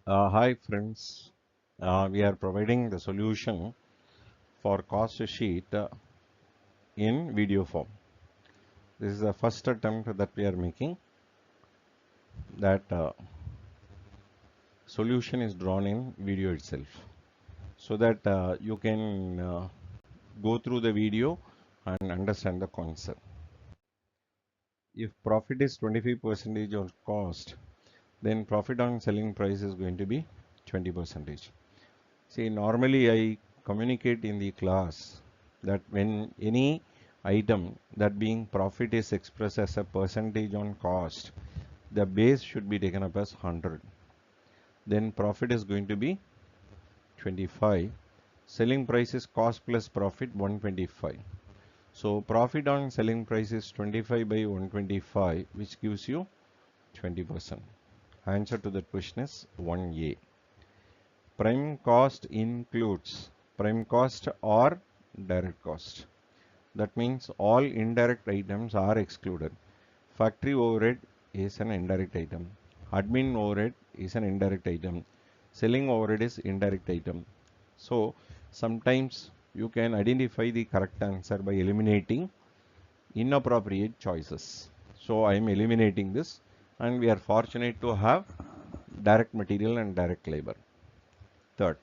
Hi friends, we are providing the solution for cost sheet in video form. This is the first attempt that we are making, that solution is drawn in video itself, so that you can go through the video and understand the concept. If profit is 25% on cost, then profit on selling price is going to be 20%. See, normally I communicate in the class that when any item that being profit is expressed as a percentage on cost, the base should be taken up as 100. Then profit is going to be 25. Selling price is cost plus profit 125. So profit on selling price is 25 by 125, which gives you 20%. Answer to that question is 1A. Prime cost includes prime cost or direct cost. That means all indirect items are excluded. Factory overhead is an indirect item. Admin overhead is an indirect item. Selling overhead is indirect item. So sometimes you can identify the correct answer by eliminating inappropriate choices. So I am eliminating this, and we are fortunate to have direct material and direct labor. Third,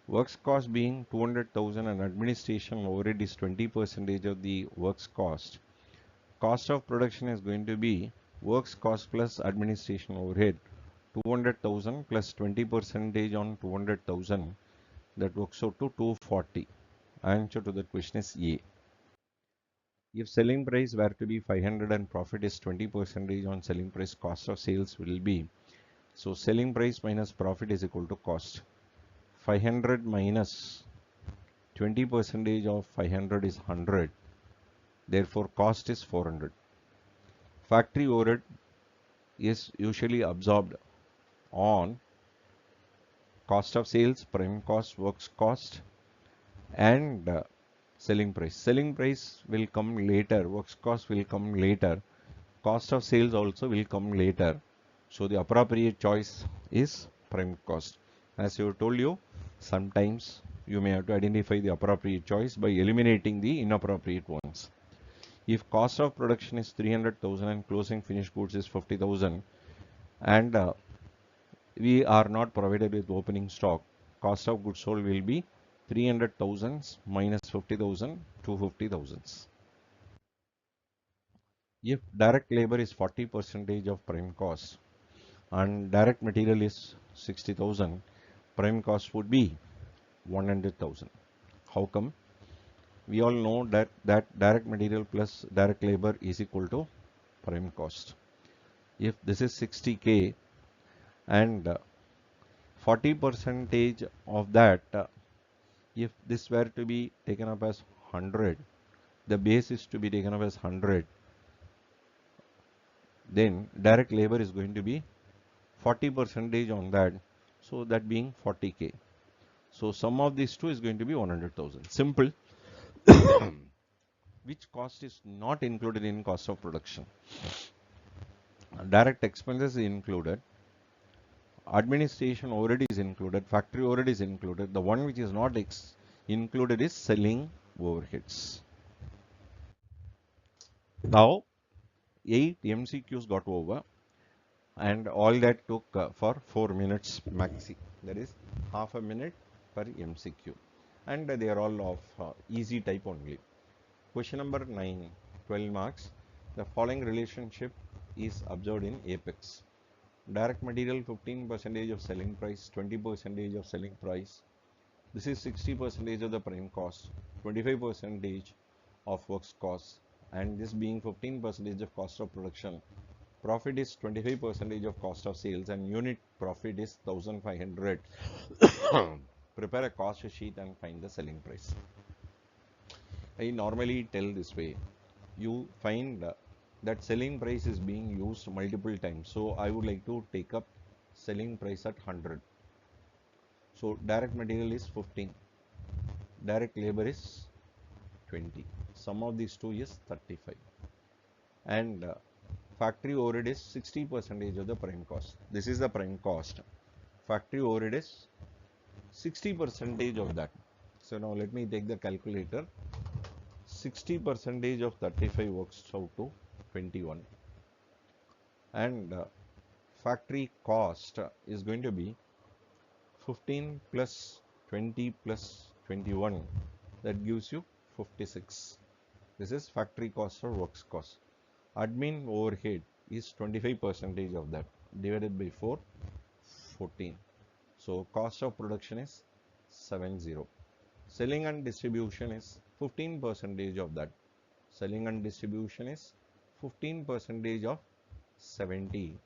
works cost being 200,000 and administration overhead is 20% of the works cost. Cost of production is going to be works cost plus administration overhead 200,000 plus 20% on 200,000, that works out to 240. Answer to that question is A. If selling price were to be 500 and profit is 20% on selling price, cost of sales will be, so selling price minus profit is equal to cost. 500 minus 20% of 500 is 100. Therefore, cost is 400. Factory overhead is usually absorbed on cost of sales, prime cost, works cost, and selling price. Selling price will come later, works cost will come later, cost of sales also will come later. So the appropriate choice is prime cost. As I told you, sometimes you may have to identify the appropriate choice by eliminating the inappropriate ones. If cost of production is 300,000 and closing finished goods is 50,000, and we are not provided with opening stock, cost of goods sold will be 300,000 minus 50,000, 250,000. If direct labor is 40% of prime cost and direct material is 60,000, prime cost would be 100,000. How come? We all know that direct material plus direct labor is equal to prime cost. If this is 60K and 40% of that, if this were to be taken up as 100, the base is to be taken up as 100, then direct labor is going to be 40% on that, so that being 40K. So sum of these two is going to be 100,000. Simple. Which cost is not included in cost of production? Direct expenses is included, administration overhead is included, factory overhead is included. The one which is not included is selling overheads. Now 8 MCQs got over, and all that took for 4 minutes maxi. That is half a minute per MCQ, and they are all of easy type only. Question number 9, 12 marks. The following relationship is observed in Apex. Direct material 15% of selling price, 20% of selling price. This is 60% of the prime cost, 25% of works cost, and this being 15% of cost of production. Profit is 25% of cost of sales and unit profit is 1500. Prepare a cost sheet and find the selling price. I normally tell this way. You find that selling price is being used multiple times. So I would like to take up selling price at 100. So direct material is 15. Direct labor is 20. Sum of these two is 35. And factory overhead is 60% of the prime cost. This is the prime cost. factory overhead is 60% of that. So now let me take the calculator. 60% of 35 works out to 21, and factory cost is going to be 15 plus 20 plus 21, that gives you 56. This is factory cost or works cost. Admin overhead is 25% of that, divided by 4, 14. So cost of production is 70. Selling and distribution is 15% of that. Selling and distribution is 15% of 70,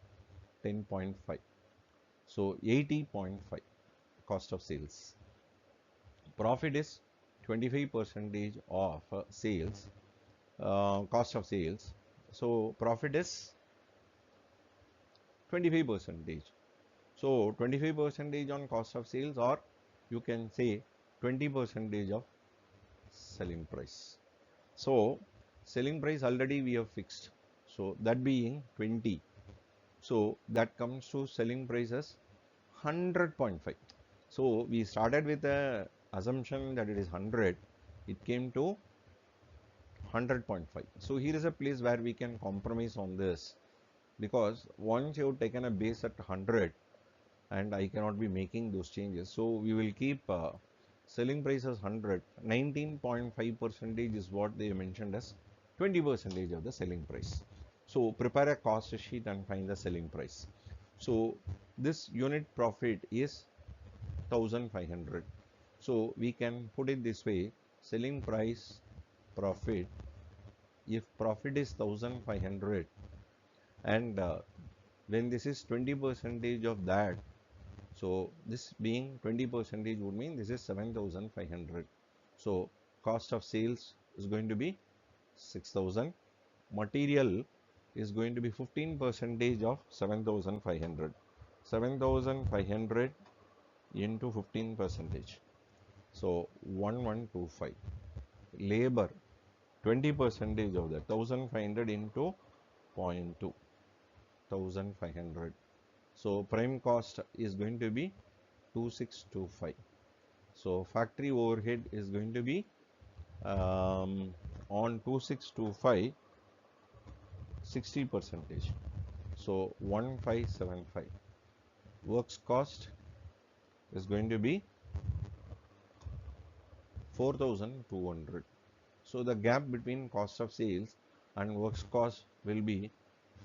10.5. So 80.5 cost of sales. Profit is 25% of sales, cost of sales. So profit is 25%. So 25% on cost of sales, or you can say 20% of selling price. So selling price already we have fixed, so that being 20. So that comes to selling price as 100.5. So we started with the assumption that it is 100, it came to 100.5. So here is a place where we can compromise on this, because once you have taken a base at 100, and I cannot be making those changes, so we will keep selling price as 100. 19.5% is what they mentioned as 20% of the selling price. So prepare a cost sheet and find the selling price. So this unit profit is 1500. So we can put it this way: selling price profit, if profit is 1500, and when this is 20% of that, so this being 20% would mean this is 7500. So cost of sales is going to be 6000. Material is going to be 15% of 7500. 7500 into 15%. So 1125. Labor 20% of that, 1500 into 0.2, 1500. So prime cost is going to be 2625. So factory overhead is going to be on 2625, 60%. So 1575. Works cost is going to be 4200. So the gap between cost of sales and works cost will be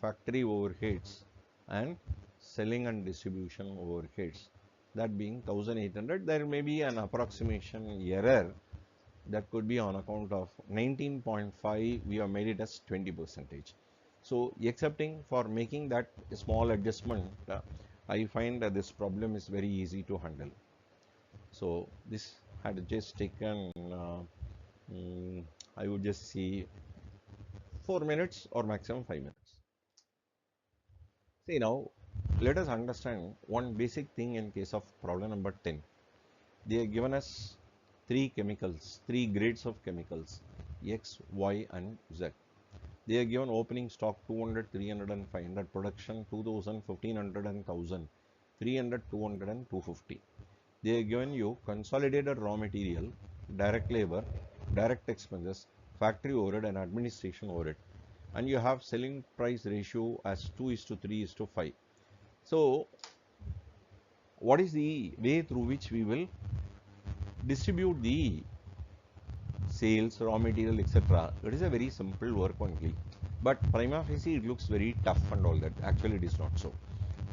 factory overheads and selling and distribution overheads, that being 1800. There may be an approximation error that could be on account of 19.5, we have made it as 20%. So excepting for making that small adjustment, I find that this problem is very easy to handle. So this had just taken I would just see 4 minutes or maximum 5 minutes. See, now let us understand one basic thing in case of problem number 10. They are given us three chemicals, three grades of chemicals, X, Y and Z. They are given opening stock 200, 300 and 500, production 2000, 1500 and 1000, 300, 200 and 250. They are given you consolidated raw material, direct labor, direct expenses, factory overhead and administration overhead, and you have selling price ratio as 2:3:5. So what is the way through which we will distribute the sales, raw material, etc.? It is a very simple work only, but prima facie it looks very tough and all that. Actually it is not so.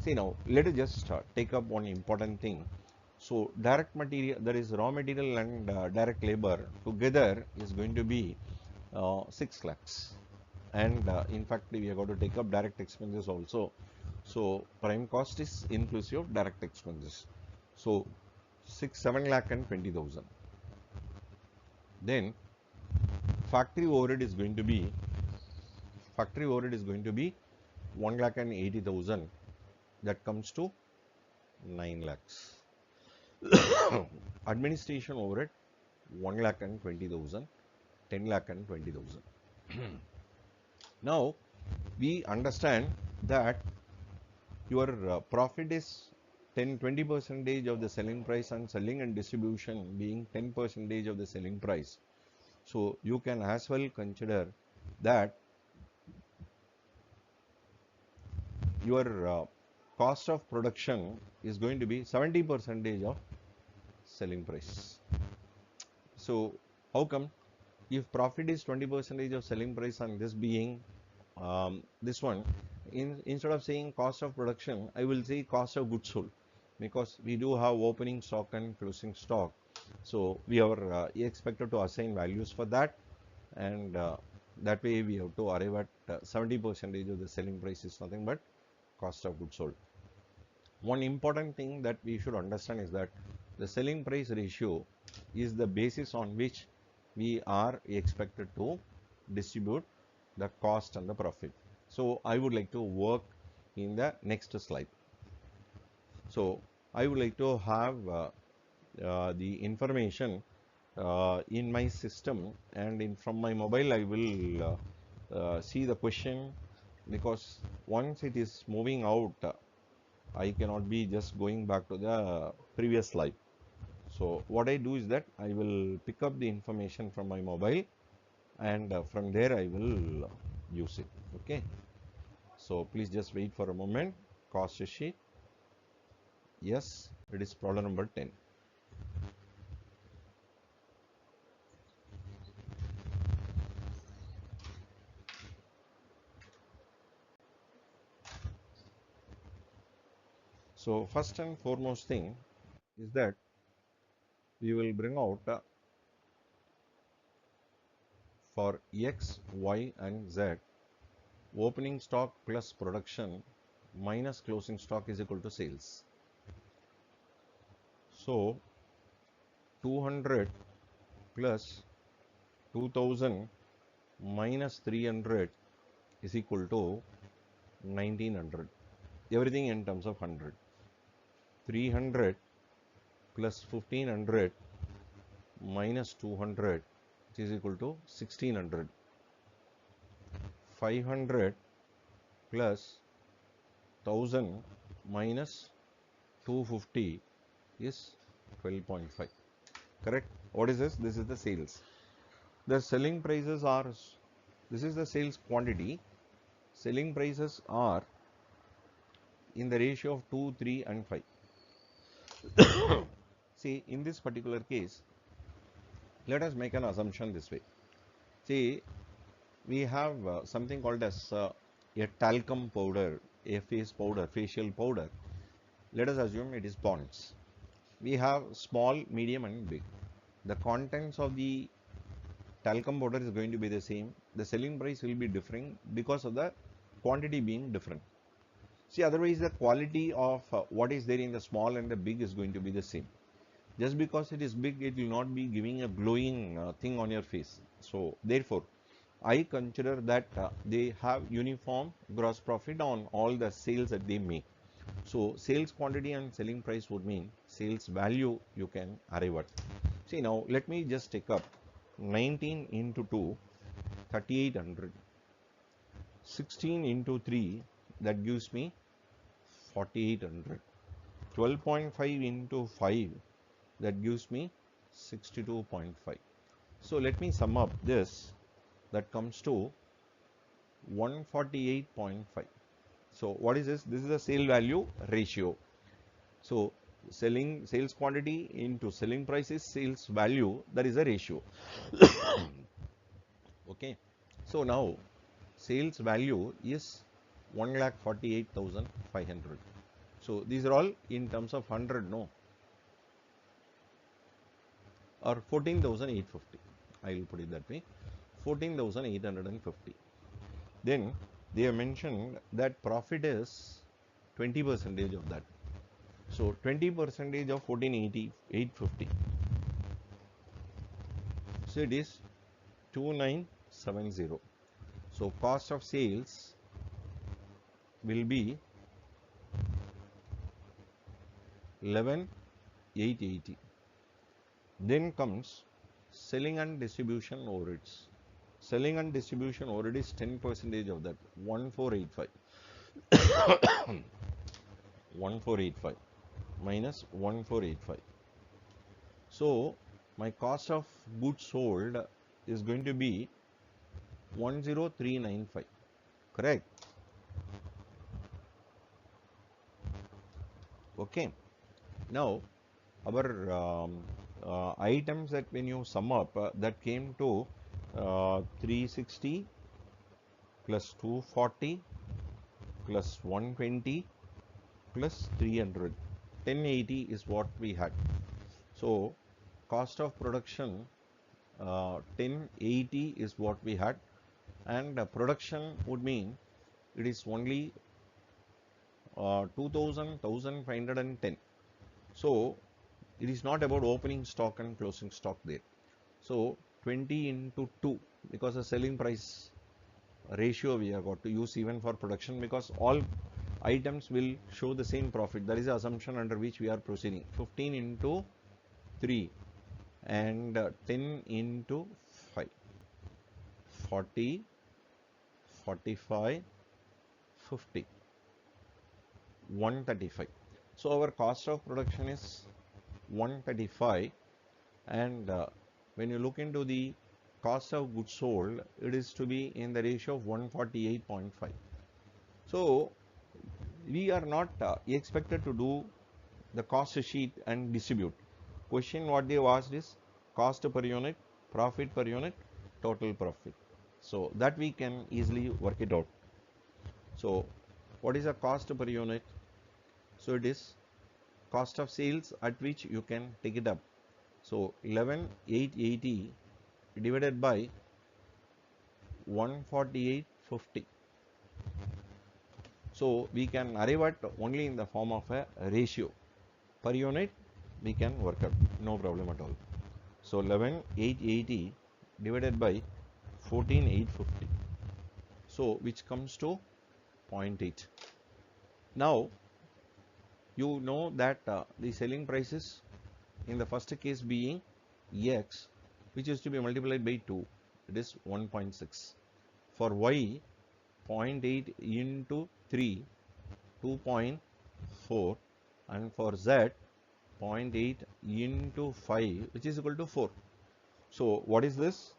See, now let us just take up one important thing. So direct material, that is raw material and direct labor together is going to be 6 lakhs, and in fact we are going to take up direct expenses also. So prime cost is inclusive of direct expenses. So 7 lakh and 20,000. Then factory overhead is going to be 1 lakh and 80,000. That comes to 9 lakhs. Administration overhead 1 lakh and 20,000, 10 lakh and 20,000. Now we understand that your profit is 20 percentage of the selling price and selling and distribution being 10 percentage of the selling price. So you can as well consider that your cost of production is going to be 70 percentage of selling price. So how come? If profit is 20 percentage of selling price and this being this one, instead of saying cost of production, I will say cost of goods sold, because we do have opening stock and closing stock. So we are expected to assign values for that, and that way we have to arrive at 70 percentage of the selling price is nothing but cost of goods sold. One important thing that we should understand is that the selling price ratio is the basis on which we are expected to distribute the cost and the profit. So I would like to work in the next slide. So I would like to have the information in my system, and from my mobile I will see the question, because once it is moving out, I cannot be just going back to the previous slide. So what I do is that I will pick up the information from my mobile, and from there I will use it. Okay. So please just wait for a moment. Cost sheet. Yes, it is problem number 10. So first and foremost thing is that we will bring out for X, Y and Z, opening stock plus production minus closing stock is equal to sales. So 200 plus 2000 minus 300 is equal to 1900. Everything in terms of 100. 300 plus 1500 minus 200 is equal to 1600. 500 plus 1000 minus 250 is 12.5. Correct? What is this? This is the sales. The selling prices are, this is the sales quantity. Selling prices are in the ratio of 2, 3 and 5. See, in this particular case, let us make an assumption this way. See, we have something called as a talcum powder, a face powder, facial powder. Let us assume it is ponds. We have small, medium and big. The contents of the talcum powder is going to be the same. The selling price will be differing because of the quantity being different. See, otherwise the quality of what is there in the small and the big is going to be the same. Just because it is big, it will not be giving a glowing thing on your face. So therefore, I consider that they have uniform gross profit on all the sales that they make. So sales quantity and selling price would mean sales value you can arrive at. See, now let me just take up 19 into 2, 3800. 16 into 3, that gives me 4800. 12.5 into 5, that gives me 62.5. So let me sum up this. That comes to 148.5. So what is this? This is the sale value ratio. So sales quantity into selling price is sales value, that is a ratio. Okay. So now sales value is 1,48,500. So these are all in terms of 100, no? Or 14,850. I will put it that way. 14,850. Then they have mentioned that profit is 20 percentage of that. So 20 percentage of 14,850. So it is 2,970. So cost of sales will be 11,880. Then comes selling and distribution overheads. Selling and distribution overhead is 10 percentage of that, 1485. 1485. minus 1485. So my cost of goods sold is going to be 10395. Correct? Okay. Now our items that when you sum up that came to 360 plus 240 plus 120 plus 300, 1080 is what we had. So cost of production 1080 is what we had, and production would mean it is only 1510. So it is not about opening stock and closing stock there. So 20 into 2, because the selling price ratio we have got to use even for production, because all items will show the same profit. That is the assumption under which we are proceeding. 15 into 3 and 10 into 5, 40, 45, 50, 135. So our cost of production is 135, and when you look into the cost of goods sold, it is to be in the ratio of 148.5. So we are not expected to do the cost sheet and distribute. Question what they have asked is cost per unit, profit per unit, total profit. So that we can easily work it out. So what is the cost per unit? So it is cost of sales at which you can take it up. So 11,880 divided by 148.50. So we can arrive at only in the form of a ratio. Per unit we can work out, no problem at all. So 11,880 divided by 14,850. So which comes to 0.8. Now you know that the selling prices in the first case being X, which is to be multiplied by 2, it is 1.6. For Y, 0.8 into 3, 2.4, and for Z, 0.8 into 5, which is equal to 4. So what is this?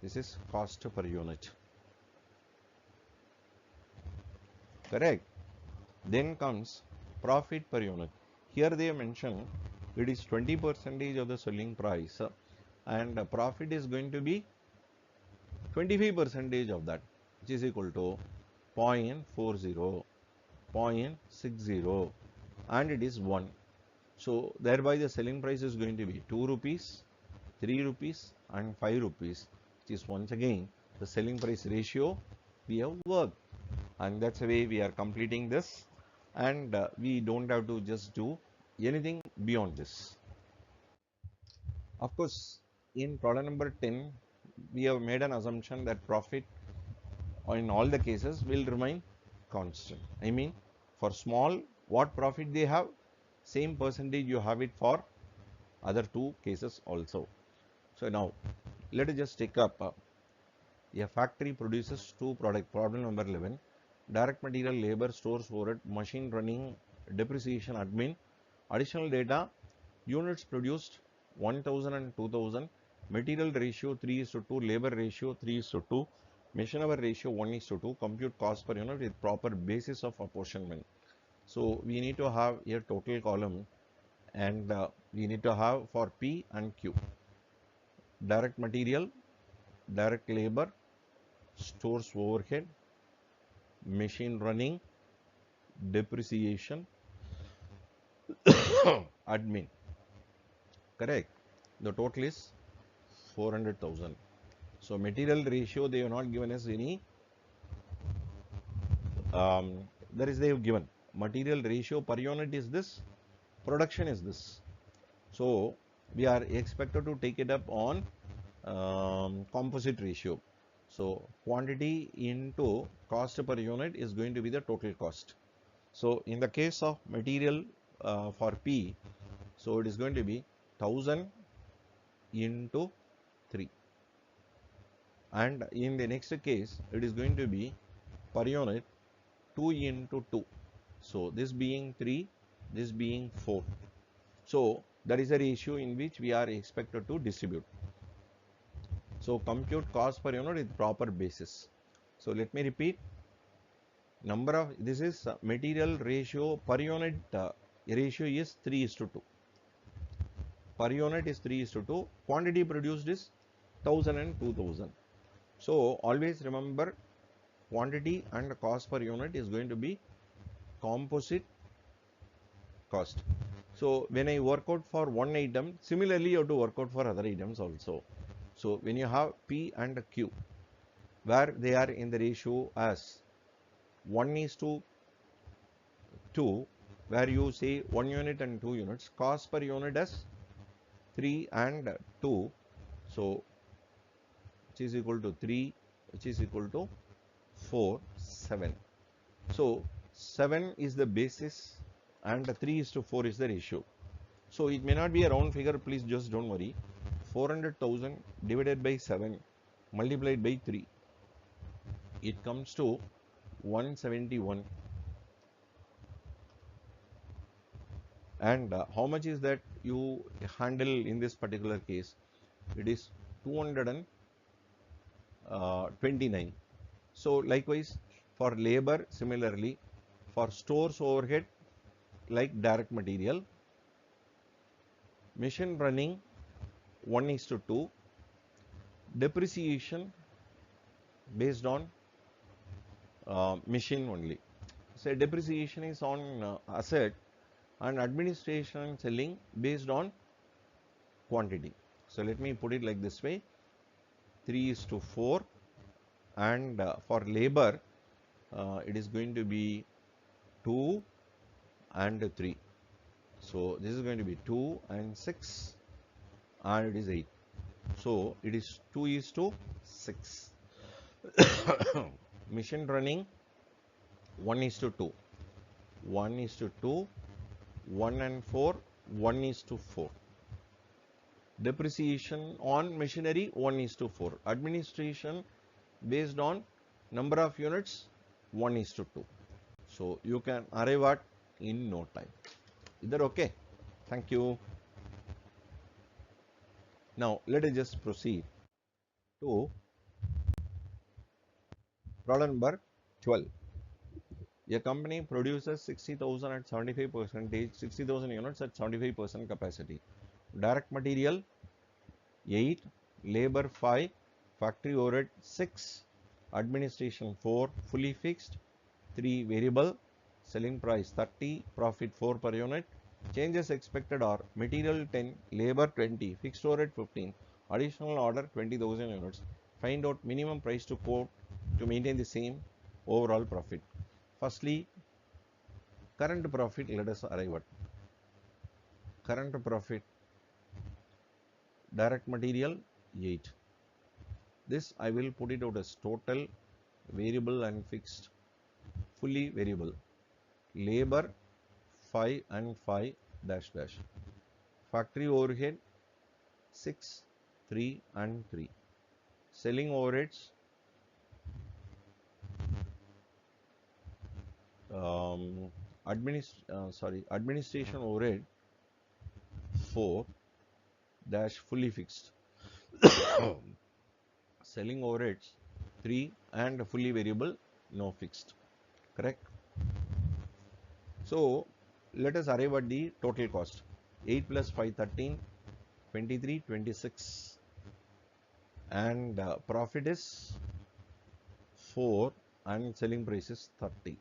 This is cost per unit. Correct. Then comes profit per unit. Here they mention it is 20% of the selling price, and profit is going to be 25% of that, which is equal to 0.40, 0.60, and it is 1. So thereby the selling price is going to be 2 rupees, 3 rupees and 5 rupees, which is once again the selling price ratio we have worked. And that's the way we are completing this, and we don't have to just do anything beyond this. Of course, in problem number 10, we have made an assumption that profit in all the cases will remain constant. I mean, for small, what profit they have, same percentage you have it for other two cases also. So now, let us just take up a factory produces two products. Problem number 11. Direct material, labor, stores, overhead, machine running, depreciation, admin, additional data, units produced 1000 and 2000, material ratio 3:2, labor ratio 3:2, machine hour ratio 1:2, compute cost per unit with proper basis of apportionment. So we need to have a total column, and we need to have for P and Q. Direct material, direct labor, stores overhead, machine running, depreciation, admin. Correct. The total is 400,000. So material ratio they have not given us any. That is they have given material ratio per unit is this, production is this. So we are expected to take it up on composite ratio. So quantity into cost per unit is going to be the total cost. So in the case of material for P, so it is going to be 1000 into 3, and in the next case it is going to be per unit 2 into 2. So this being 3, this being 4. So that is a ratio in which we are expected to distribute. So compute cost per unit with proper basis. So let me repeat, this is material ratio per unit, ratio is 3:2. Per unit is 3:2. Quantity produced is 1000 and 2000. So always remember, quantity and cost per unit is going to be composite cost. So when I work out for one item, similarly you have to work out for other items also. So when you have P and Q, where they are in the ratio as 1:2, where you say 1 unit and 2 units, cost per unit as 3 and 2, so which is equal to 3, which is equal to 4, 7. So 7 is the basis and 3:4 is the ratio. So it may not be a round figure, please just don't worry. 400,000 divided by 7 multiplied by 3, it comes to 171. And how much is that you handle in this particular case? It is 229. So likewise for labor, similarly for stores overhead, like direct material, machine running 1:2, depreciation based on machine only. So depreciation is on asset, and administration and selling based on quantity. So let me put it like this way, 3:4, and for labor it is going to be 2 and 3. So this is going to be 2 and 6, and it is 8. So it is 2:6. Machine running 1:2, 1:2, 1 and 4, 1:4. Depreciation on machinery 1:4. Administration based on number of units 1:2. So you can arrive at in no time. Is that okay? Thank you. Now let us just proceed to problem number 12. A company produces 60,000 at 75%, 60,000 units at 75% capacity. Direct material 8, labor 5, factory overhead 6, administration 4, fully fixed, 3 variable, selling price 30, profit 4 per unit. Changes expected are material 10, labor 20, fixed overhead 15, additional order 20,000 units. Find out minimum price to quote to maintain the same overall profit. Firstly, current profit, let us arrive at. Current profit, direct material 8. This I will put it out as total, variable and fixed, fully variable. Labor 5 and 5 dash dash. Factory overhead 6, 3 and 3. Selling overheads administration overhead 4 dash fully fixed. Selling overheads 3 and fully variable, no fixed. Correct? So let us arrive at the total cost. 8 plus 5, 13, 23, 26, and profit is 4 and selling price is 30.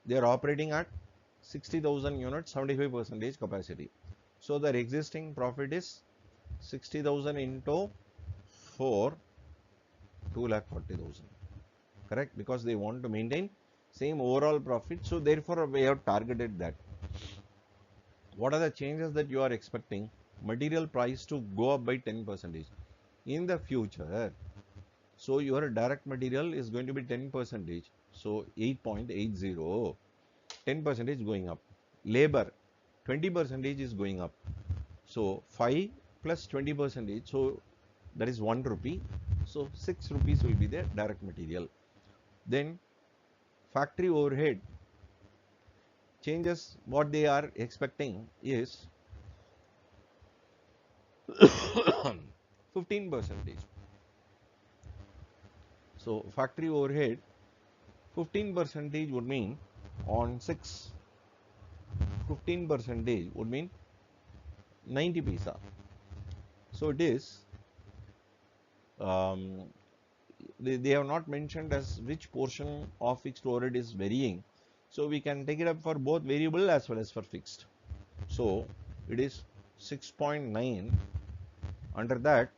They are operating at 60,000 units, 75% capacity. So their existing profit is 60,000 into 4, 2,40,000. Correct? Because they want to maintain same overall profit. So therefore we have targeted that. What are the changes that you are expecting? Material price to go up by 10% in the future. So your direct material is going to be 10%. So 8.80, 10% going up. Labor 20% is going up. So 5 plus 20%, so that is 1 rupee. So 6 rupees will be the direct material. Then factory overhead changes what they are expecting is 15 percentage. So factory overhead 15 percentage would mean on 6, 15 percentage would mean 90 paisa. So it is they have not mentioned as which portion of fixed overhead is varying. So we can take it up for both variable as well as for fixed. So it is 6.9. Under that,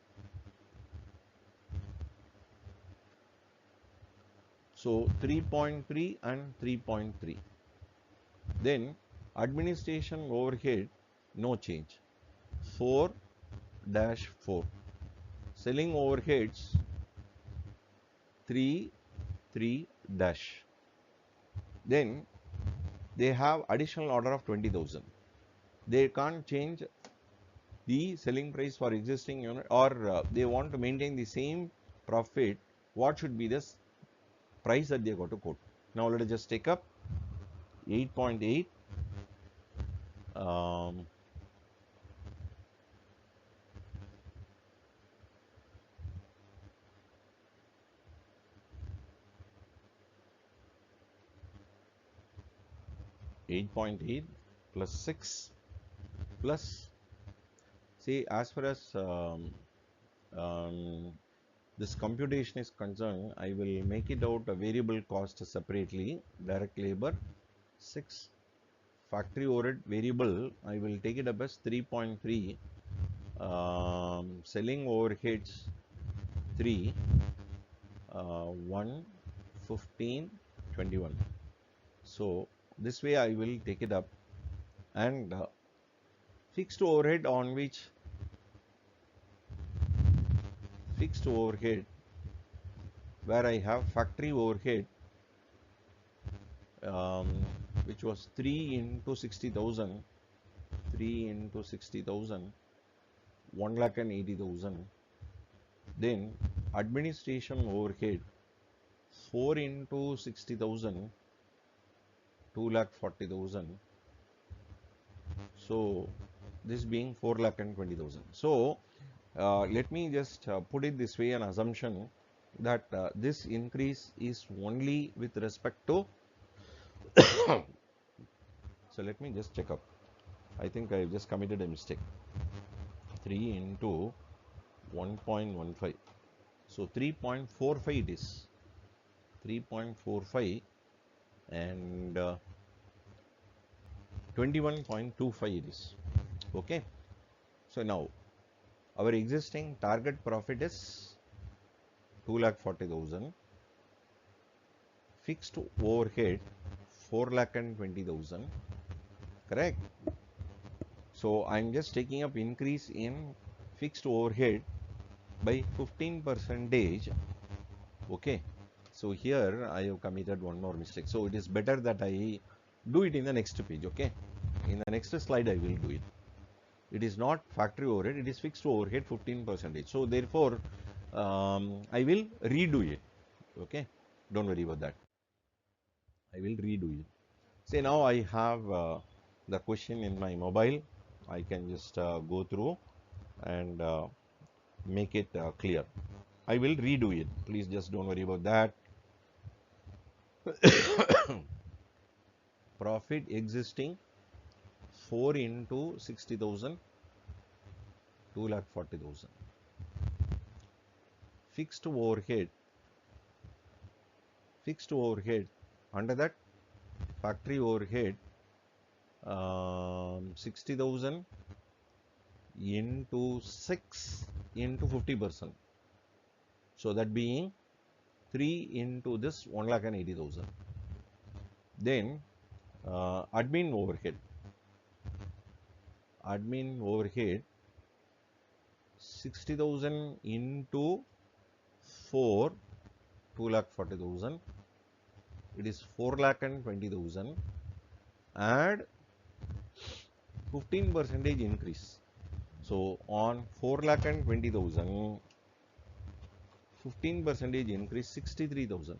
so 3.3 and 3.3. Then administration overhead, no change, 4-4. Selling overheads 3 dash. Then they have additional order of 20,000. They can't change the selling price for existing unit, or they want to maintain the same profit. What should be this price that they got to quote? Now let us just take up 8.8. 8.8 plus 6 plus, see, as far as this computation is concerned, I will make it out a variable cost separately. Direct labor 6, factory overhead variable I will take it up as 3.3, selling overheads 3, 1, 15, 21. So this way I will take it up, and fixed overhead, on which fixed overhead where I have factory overhead which was 3 into 60,000, 3 into 60,000, 1,80,000. Then administration overhead 4 into 60,000, 2,40,000. So this being 4,20,000. So let me just put it this way, an assumption that this increase is only with respect to so let me just check up. I think I just committed a mistake. 3 into 1.15. So 3.45 it is. 3.45 and 21.25 it is. Okay. So now our existing target profit is 2,40,000. Fixed overhead 4,20,000. Correct. So I am just taking up increase in fixed overhead by 15 percentage. Okay. So here I have committed one more mistake. So it is better that I do it in the next page. Okay. In the next slide I will do it. It is not factory overhead, it is fixed overhead 15 percentage. So therefore I will redo it. Okay. Don't worry about that. I will redo it. Say now I have the question in my mobile. I can just go through and make it clear. I will redo it. Please just don't worry about that. Profit existing 4 into 60,000, 2,40,000. Fixed overhead under that factory overhead 60,000 into 6 into 50%. So that being 3 into this 1,80,000. Then admin overhead 60,000 into 4, 2,40,000. It is 4,20,000. Add 15 percentage increase. So on 4,20,000, 15 percentage increase 63,000.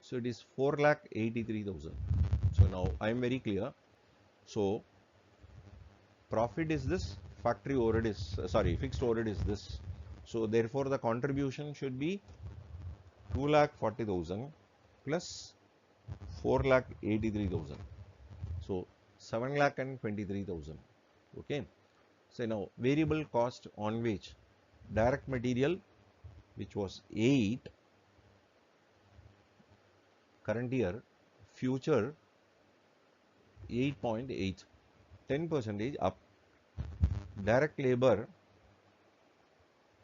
So it is 4,83,000. So now I am very clear. So profit is this, factory overhead is, fixed overhead is this. So therefore the contribution should be 2,40,000 plus 4,83,000. So 7,23,000. Okay. So now variable cost on which direct material, which was 8 current year, future 8.8, 10% up. Direct labor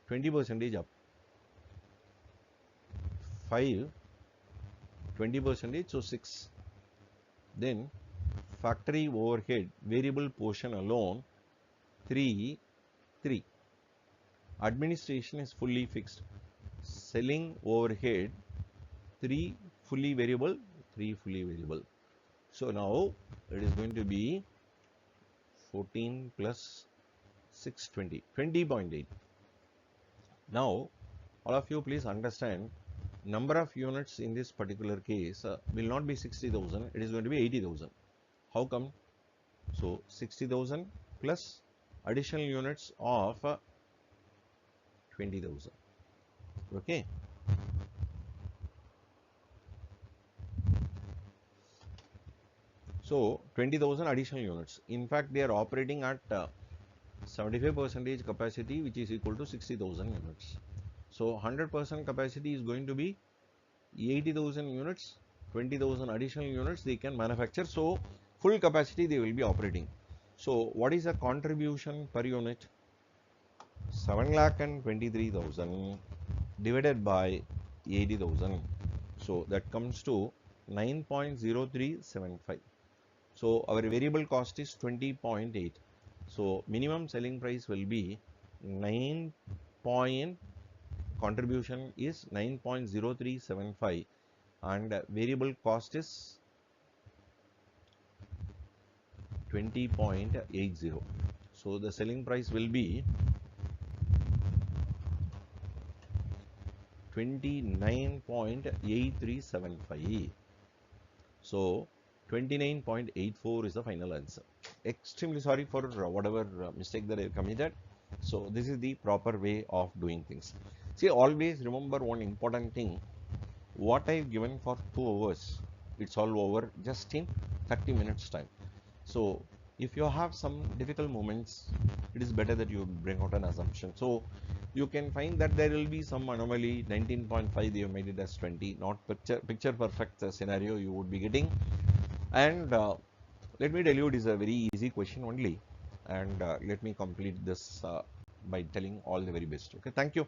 20% up. 5, 20%, so 6. Then factory overhead variable portion alone 3, 3. Administration is fully fixed. Selling overhead 3 fully variable, 3 fully variable. So now it is going to be 14 plus 6, 20, 20.8. Now all of you please understand, number of units in this particular case will not be 60,000, it is going to be 80,000. How come? So 60,000 plus additional units of 20,000. Okay. So 20,000 additional units. In fact, they are operating at 75% capacity, which is equal to 60,000 units. So 100% capacity is going to be 80,000 units, 20,000 additional units they can manufacture. So full capacity they will be operating. So what is the contribution per unit? 7,23,000 divided by 80,000. So that comes to 9.0375. So our variable cost is 20.8. So minimum selling price will be 9. Contribution is 9.0375 and variable cost is 20.80. So the selling price will be 29.8375. So 29.84 is the final answer. Extremely sorry for whatever mistake that I committed. So this is the proper way of doing things. See, always remember one important thing. What I've given for 2 hours, it's all over just in 30 minutes time. So if you have some difficult moments, it is better that you bring out an assumption. So you can find that there will be some anomaly. 19.5 they have made it as 20, not picture perfect scenario you would be getting. And let me tell you, it is a very easy question only, and let me complete this by telling all the very best. Okay, thank you.